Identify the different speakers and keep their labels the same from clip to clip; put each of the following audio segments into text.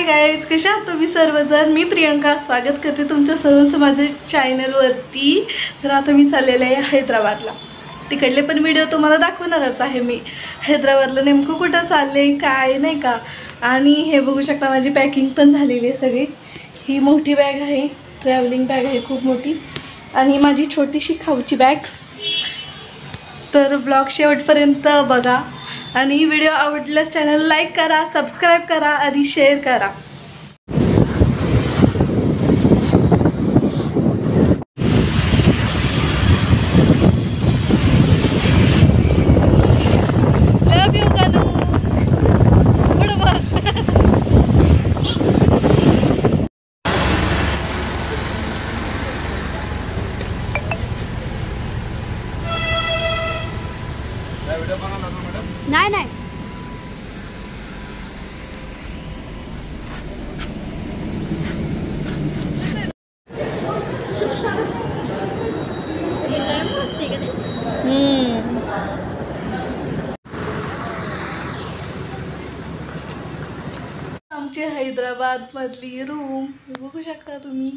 Speaker 1: Guys, कशा आहात तुम्ही सर्वजण? मी प्रियंका स्वागत करते तुमच्या सर्वांचं माझ्या चॅनलवरती. तर आता मी चाललेले आहे हैदराबादला. तिकडले पण व्हिडिओ तुम्हाला दाखवणारच आहे मी. हैदराबादला नेमकं कुठं चालले काय नाही का. आणि हे बघू शकता माझी पॅकिंग पण झालेली आहे सगळी. ही मोठी बॅग आहे, ट्रॅव्हलिंग बॅग आहे खूप मोठी, आणि माझी छोटीशी खाऊची बॅग. तर ब्लॉग शेवटपर्यंत बघा आणि व्हिडिओ आवडल्यास चॅनल लाईक करा, सबस्क्राईब करा आणि शेअर करा. Love you Ganu. पुढं बघ.
Speaker 2: नाही नाही
Speaker 1: आमची हैदराबाद मधली रूम बघू शकता तुम्ही.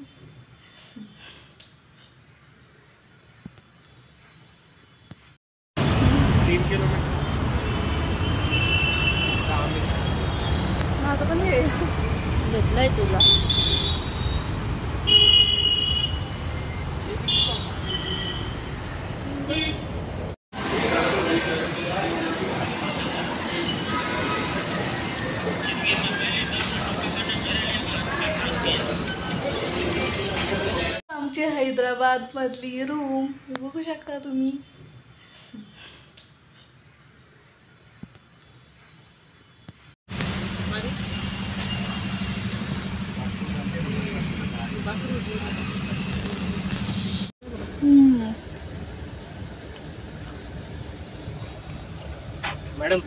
Speaker 1: माझं पण हे घेतलंय तुला. आमची हैदराबाद मधली रूम बघू शकता तुम्ही.
Speaker 3: मैडम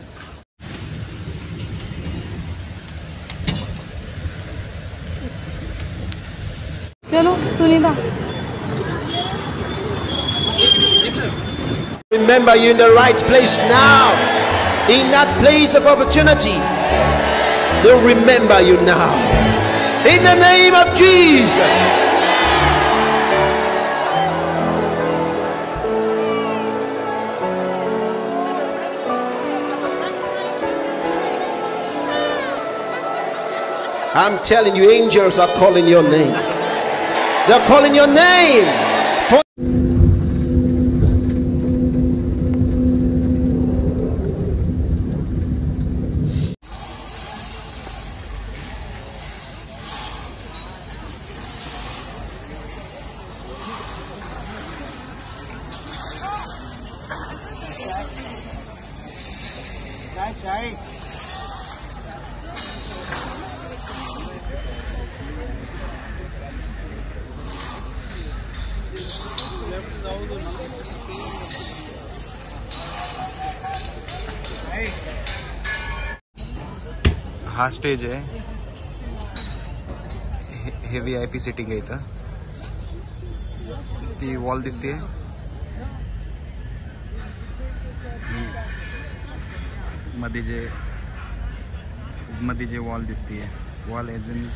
Speaker 1: चलो Sunita.
Speaker 4: Remember, you're in the right place now. In that place of opportunity, they'll remember you now. In the name of Jesus. I'm telling you, angels are calling your name. They're calling your name. For
Speaker 3: हा stage आहे. हे VIP sitting आहे. इथं ती wall दिसते. मध्ये जे wall दिसते, wall as in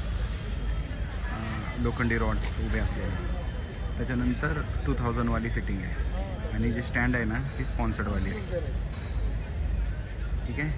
Speaker 3: लोखंडी rods उभे असलेले. त्याच्यानंतर 2000 वाली सिटिंग आहे, आणि जे स्टँड आहे ना ती स्पॉन्सर्ड वाली आहे. ठीक आहे.